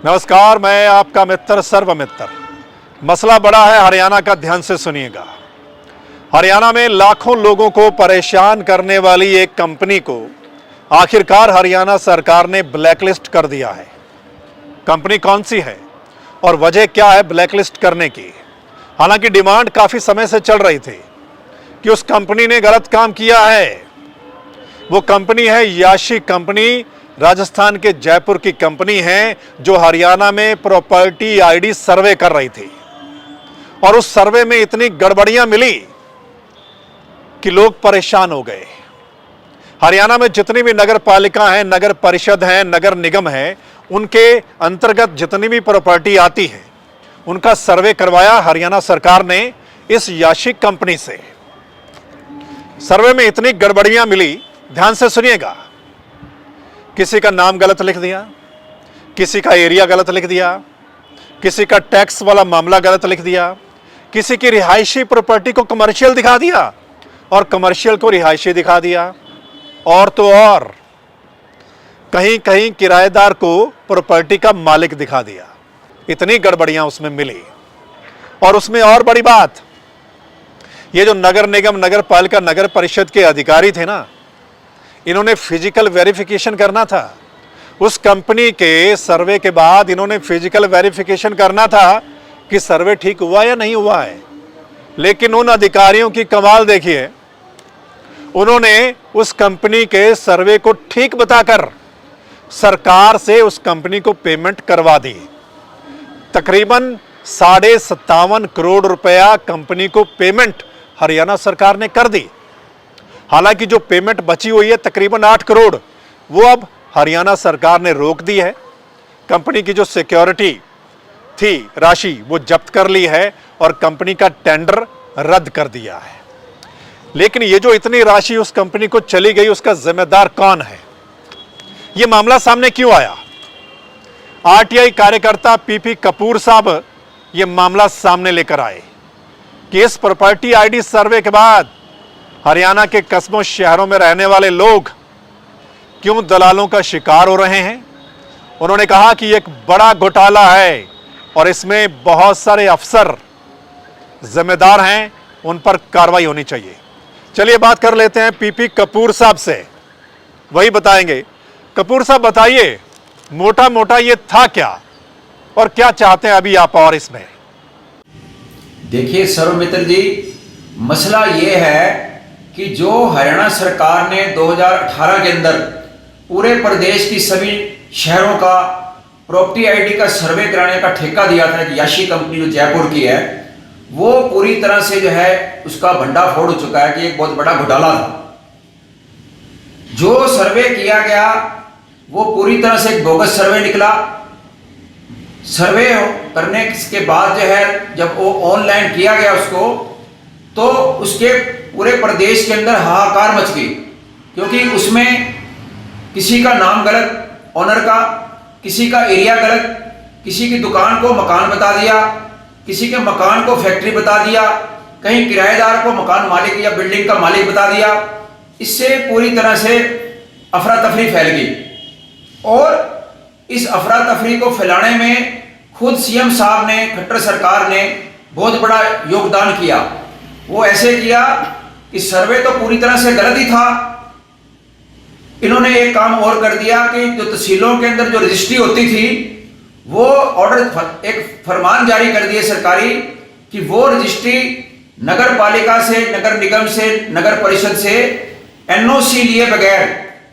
नमस्कार, मैं आपका मित्र सर्वमित्र। मसला बड़ा है हरियाणा का, ध्यान से सुनिएगा। हरियाणा में लाखों लोगों को परेशान करने वाली एक कंपनी को आखिरकार हरियाणा सरकार ने ब्लैकलिस्ट कर दिया है। कंपनी कौन सी है और वजह क्या है ब्लैकलिस्ट करने की? हालांकि डिमांड काफी समय से चल रही थी कि उस कंपनी ने गलत काम किया है। वो कंपनी है याशी कंपनी, राजस्थान के जयपुर की कंपनी है, जो हरियाणा में प्रॉपर्टी आईडी सर्वे कर रही थी। और उस सर्वे में इतनी गड़बड़ियां मिली कि लोग परेशान हो गए। हरियाणा में जितनी भी नगर पालिका हैं, नगर परिषद हैं, नगर निगम हैं, उनके अंतर्गत जितनी भी प्रॉपर्टी आती है, उनका सर्वे करवाया हरियाणा सरकार ने इस याशी कंपनी से। सर्वे में इतनी गड़बड़ियां मिली, ध्यान से सुनिएगा। किसी का नाम गलत लिख दिया, किसी का एरिया गलत लिख दिया, किसी का टैक्स वाला मामला गलत लिख दिया, किसी की रिहायशी प्रॉपर्टी को कमर्शियल दिखा दिया और कमर्शियल को रिहायशी दिखा दिया, और तो और कहीं कहीं किराएदार को प्रॉपर्टी का मालिक दिखा दिया। इतनी गड़बड़ियां उसमें मिली। और उसमें और बड़ी बात, ये जो नगर निगम, नगर पालिका, नगर परिषद के अधिकारी थे ना, इन्होंने फिजिकल वेरिफिकेशन करना था। उस कंपनी के सर्वे के बाद इन्होंने फिजिकल वेरिफिकेशन करना था कि सर्वे ठीक हुआ या नहीं हुआ है। लेकिन उन अधिकारियों की कमाल देखिए, उन्होंने उस कंपनी के सर्वे को ठीक बताकर सरकार से उस कंपनी को पेमेंट करवा दी। तकरीबन 57.5 करोड़ रुपया कंपनी को पेमेंट हरियाणा सरकार ने कर दी। हालांकि जो पेमेंट बची हुई है तकरीबन 8 करोड़, वो अब हरियाणा सरकार ने रोक दी है। कंपनी की जो सिक्योरिटी थी राशि वो जब्त कर ली है और कंपनी का टेंडर रद्द कर दिया है। लेकिन ये जो इतनी राशि उस कंपनी को चली गई, उसका जिम्मेदार कौन है? ये मामला सामने क्यों आया? आरटीआई कार्यकर्ता पीपी कपूर साहब ये मामला सामने लेकर आए कि इस प्रॉपर्टी आईडी सर्वे के बाद हरियाणा के कस्बों शहरों में रहने वाले लोग क्यों दलालों का शिकार हो रहे हैं। उन्होंने कहा कि एक बड़ा घोटाला है और इसमें बहुत सारे अफसर जिम्मेदार हैं, उन पर कार्रवाई होनी चाहिए। चलिए बात कर लेते हैं पीपी कपूर साहब से, वही बताएंगे। कपूर साहब बताइए, मोटा मोटा ये था क्या और क्या चाहते हैं अभी आप और इसमें? देखिए सर्वमित्र जी, मसला ये है कि जो हरियाणा सरकार ने 2018 के अंदर पूरे प्रदेश की सभी शहरों का प्रॉपर्टी आईडी का सर्वे कराने का ठेका दिया था कि याशी कंपनी जो जयपुर की है, वो पूरी तरह से जो है उसका भंडाफोड़ हो चुका है कि एक बहुत बड़ा घोटाला था। जो सर्वे किया गया वो पूरी तरह से एक बोगस सर्वे निकला। सर्वे करने के बाद जो है जब वो ऑनलाइन किया गया उसको, तो उसके पूरे प्रदेश के अंदर हाहाकार मच गई, क्योंकि उसमें किसी का नाम गलत, ओनर का, किसी का एरिया गलत, किसी की दुकान को मकान बता दिया, किसी के मकान को फैक्ट्री बता दिया, कहीं किराएदार को मकान मालिक या बिल्डिंग का मालिक बता दिया। इससे पूरी तरह से अफरा तफरी फैल गई। और इस अफरा तफरी को फैलाने में खुद सीएम साहब ने, खट्टर सरकार ने बहुत बड़ा योगदान किया। वो ऐसे किया कि सर्वे तो पूरी तरह से गलत ही था। इन्होंने एक काम और कर दिया कि जो तहसीलों के अंदर जो रजिस्ट्री होती थी, वो ऑर्डर, एक फरमान जारी कर दिए सरकारी कि वो रजिस्ट्री नगर पालिका से, नगर निगम से, नगर परिषद से एनओसी लिए बगैर,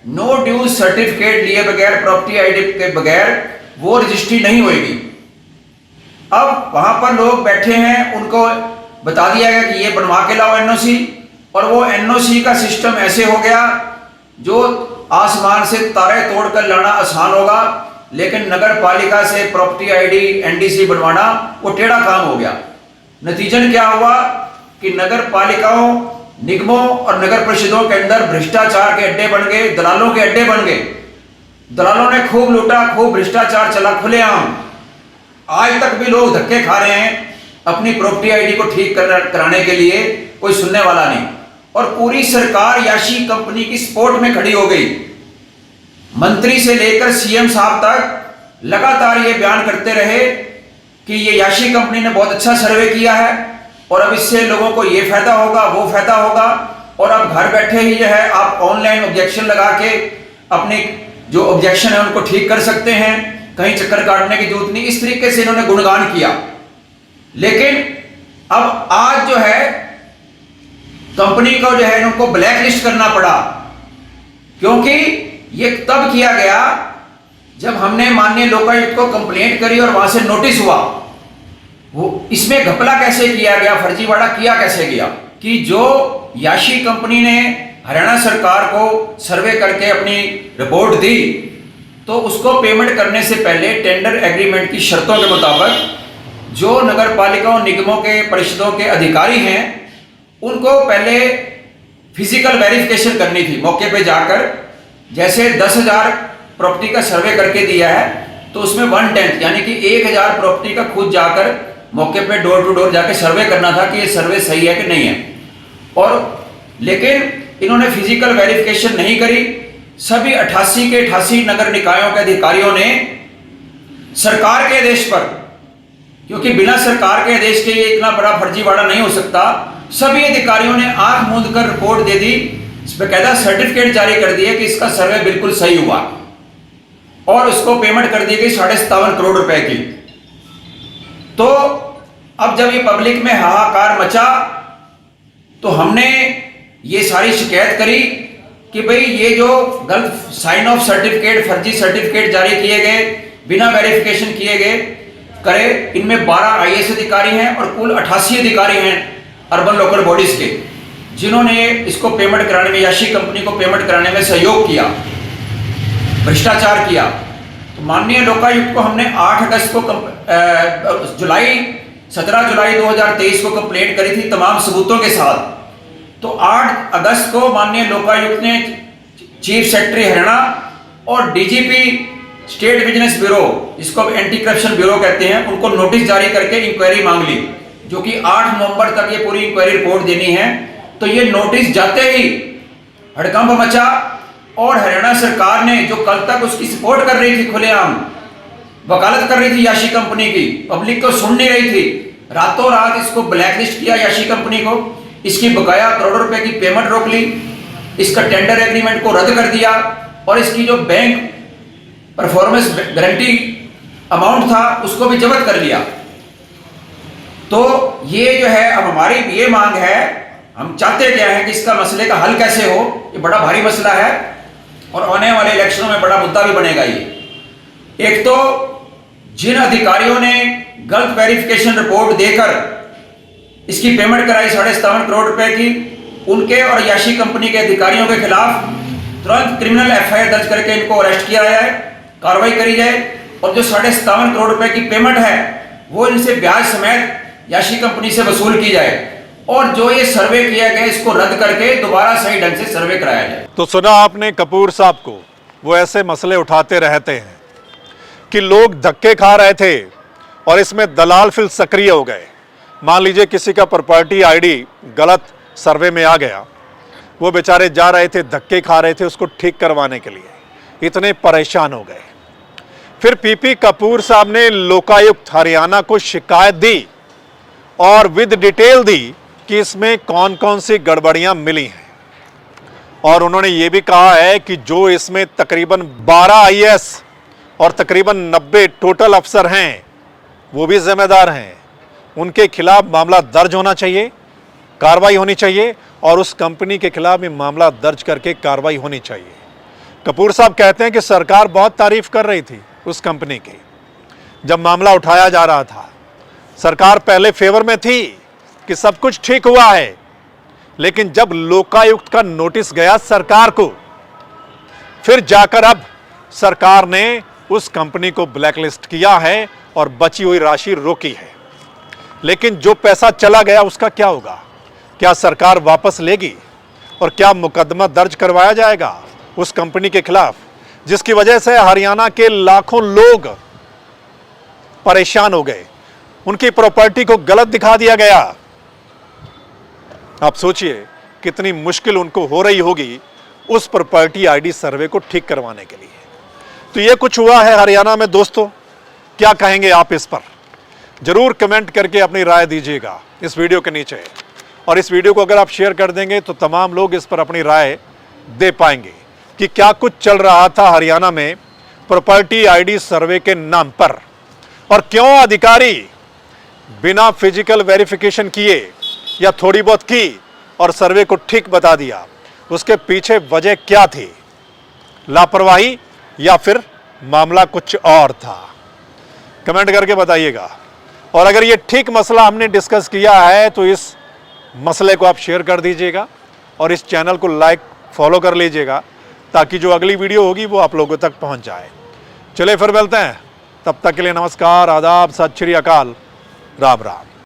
नो ड्यूज सर्टिफिकेट लिए बगैर, प्रॉपर्टी आईडी के बगैर वो रजिस्ट्री नहीं होगी। अब वहां पर लोग बैठे हैं, उनको बता दिया गया कि ये बनवा के लाओ एनओसी, और वो एनओसी का सिस्टम ऐसे हो गया जो आसमान से तारे तोड़कर लाना आसान होगा, लेकिन नगर पालिका से प्रॉपर्टी आईडी, एनडीसी बनवाना वो टेढ़ा काम हो गया। नतीजन क्या हुआ कि नगर पालिकाओं, निगमों और नगर परिषदों के अंदर भ्रष्टाचार के अड्डे बन गए, दलालों के अड्डे बन गए। दलालों ने खूब लूटा, खूब भ्रष्टाचार चला खुलेआम। आज तक भी लोग धक्के खा रहे हैं अपनी प्रॉपर्टी आईडी को ठीक कराने के लिए, कोई सुनने वाला नहीं। और पूरी सरकार याशी कंपनी की सपोर्ट में खड़ी हो गई। मंत्री से लेकर सीएम साहब तक लगातार ये बयान करते रहे कि ये याशी कंपनी ने बहुत अच्छा सर्वे किया है और अब इससे लोगों को ये फायदा होगा, वो फायदा होगा, और अब घर बैठे ही जो है आप ऑनलाइन ऑब्जेक्शन लगा के अपनी जो ऑब्जेक्शन है उनको ठीक कर सकते हैं, कहीं चक्कर काटने की जरूरत नहीं। इस तरीके से इन्होंने गुणगान किया। लेकिन अब आज जो है कंपनी को जो है इनको ब्लैक लिस्ट करना पड़ा, क्योंकि ये तब किया गया जब हमने माननीय लोकायुक्त को कंप्लेंट करी और वहां से नोटिस हुआ। वो इसमें घपला कैसे किया गया, फर्जीवाड़ा किया कैसे गया कि जो याशी कंपनी ने हरियाणा सरकार को सर्वे करके अपनी रिपोर्ट दी, तो उसको पेमेंट करने से पहले टेंडर एग्रीमेंट की शर्तों के मुताबिक जो नगर पालिकाओं निगमों के परिषदों के अधिकारी हैं उनको पहले फिजिकल वेरिफिकेशन करनी थी मौके पे जाकर। जैसे 10,000 प्रॉपर्टी का सर्वे करके दिया है तो उसमें 1/10 यानी कि 1,000 प्रॉपर्टी का खुद जाकर मौके पे डोर टू डोर जाके सर्वे करना था कि ये सर्वे सही है कि नहीं है। और लेकिन इन्होंने फिजिकल वेरिफिकेशन नहीं करी। सभी 88 के 88 नगर निकायों के अधिकारियों ने सरकार के आदेश पर, क्योंकि बिना सरकार के आदेश के ये इतना बड़ा फर्जीवाड़ा नहीं हो सकता, सभी अधिकारियों ने आंख मूंद कर रिपोर्ट दे दी, बेकायदा सर्टिफिकेट जारी कर दिए कि इसका सर्वे बिल्कुल सही हुआ और उसको पेमेंट कर दी गई 57.5 करोड़ रुपए की। तो अब जब ये पब्लिक में हाहाकार मचा तो हमने ये सारी शिकायत करी कि भाई ये जो गलत साइन ऑफ सर्टिफिकेट, फर्जी सर्टिफिकेट जारी किए गए, बिना वेरिफिकेशन किए गए करे, इनमें 12 IAS अधिकारी हैं और कुल 88 अधिकारी हैं अर्बन लोकल बॉडीज के, जिन्होंने इसको पेमेंट कराने में, याशी कंपनी को पेमेंट कराने में सहयोग किया, भ्रष्टाचार किया। तो माननीय लोकायुक्त को हमने 8 अगस्त को 17 जुलाई 2023 को कंप्लेंट करी थी तमाम सबूतों के साथ। तो 8 अगस्त को माननीय लोकायुक्त ने चीफ सेक्रेटरी हरियाणा और DGP स्टेट बिजनेस ब्यूरो, जिसको एंटी करप्शन ब्यूरो कहते हैं, उनको नोटिस जारी करके इंक्वायरी मांग ली, जो कि 8 नवंबर तक ये पूरी इंक्वायरी रिपोर्ट देनी है। तो ये नोटिस जाते ही हड़कंप मचा और हरियाणा सरकार ने, जो कल तक उसकी सपोर्ट कर रही थी, खुलेआम वकालत कर रही थी याशी कंपनी की, पब्लिक को सुन नहीं रही थी, रातों रात इसको ब्लैकलिस्ट किया याशी कंपनी को, इसकी बकाया करोड़ों रुपए की पेमेंट रोक ली, इसका टेंडर एग्रीमेंट को रद्द कर दिया और इसकी जो बैंक परफॉर्मेंस गारंटी अमाउंट था उसको भी जब्त कर लिया। तो ये जो है अब हमारी ये मांग है, हम चाहते क्या है कि इसका मसले का हल कैसे हो। ये बड़ा भारी मसला है और आने वाले इलेक्शनों में बड़ा मुद्दा भी बनेगा। ये एक तो जिन अधिकारियों ने गलत वेरिफिकेशन रिपोर्ट देकर इसकी पेमेंट कराई 57.5 करोड़ रुपए की, उनके और याशी कंपनी के अधिकारियों के खिलाफ तुरंत क्रिमिनल FIR दर्ज करके इनको अरेस्ट किया जाए, कार्रवाई करी जाए और जो 57.5 करोड़ रुपए की पेमेंट है वो इनसे ब्याज समेत याशी कंपनी से वसूल की जाए और जो ये सर्वे किया गया इसको रद्द करके दोबारा सही ढंग से सर्वे कराया जाए। तो सुना आपने कपूर साहब को, वो ऐसे मसले उठाते रहते हैं कि लोग धक्के खा रहे थे और इसमें दलाल फिर सक्रिय हो गए। मान लीजिए किसी का प्रॉपर्टी ID गलत सर्वे में आ गया, वो बेचारे जा रहे थे, धक्के खा रहे थे उसको ठीक करवाने के लिए, इतने परेशान हो गए। फिर PP कपूर साहब ने लोकायुक्त हरियाणा को शिकायत दी और विद डिटेल दी कि इसमें कौन कौन सी गड़बड़ियां मिली हैं, और उन्होंने ये भी कहा है कि जो इसमें तकरीबन 12 IAS और तकरीबन 90 टोटल अफसर हैं वो भी जिम्मेदार हैं, उनके खिलाफ मामला दर्ज होना चाहिए, कार्रवाई होनी चाहिए और उस कंपनी के खिलाफ भी मामला दर्ज करके कार्रवाई होनी चाहिए। कपूर साहब कहते हैं कि सरकार बहुत तारीफ कर रही थी उस कंपनी की, जब मामला उठाया जा रहा था सरकार पहले फेवर में थी कि सब कुछ ठीक हुआ है, लेकिन जब लोकायुक्त का नोटिस गया सरकार को, फिर जाकर अब सरकार ने उस कंपनी को ब्लैकलिस्ट किया है और बची हुई राशि रोकी है। लेकिन जो पैसा चला गया उसका क्या होगा? क्या सरकार वापस लेगी और क्या मुकदमा दर्ज करवाया जाएगा उस कंपनी के खिलाफ, जिसकी वजह से हरियाणा के लाखों लोग परेशान हो गए, उनकी प्रॉपर्टी को गलत दिखा दिया गया। आप सोचिए कितनी मुश्किल उनको हो रही होगी उस प्रॉपर्टी ID सर्वे को ठीक करवाने के लिए। तो ये कुछ हुआ है हरियाणा में दोस्तों, क्या कहेंगे आप इस पर? जरूर कमेंट करके अपनी राय दीजिएगा इस वीडियो के नीचे। और इस वीडियो को अगर आप शेयर कर देंगे तो तमाम लोग इस पर अपनी राय दे पाएंगे कि क्या कुछ चल रहा था हरियाणा में प्रॉपर्टी आईडी सर्वे के नाम पर, और क्यों अधिकारी बिना फिजिकल वेरिफिकेशन किए या थोड़ी बहुत की और सर्वे को ठीक बता दिया। उसके पीछे वजह क्या थी? लापरवाही या फिर मामला कुछ और था? कमेंट करके बताइएगा। और अगर ये ठीक मसला हमने डिस्कस किया है तो इस मसले को आप शेयर कर दीजिएगा और इस चैनल को लाइक फॉलो कर लीजिएगा, ताकि जो अगली वीडियो होगी वो आप लोगों तक पहुंच जाए। चलिए फिर मिलते हैं, तब तक के लिए नमस्कार, आदाब, सत श्री अकाल, राम राम।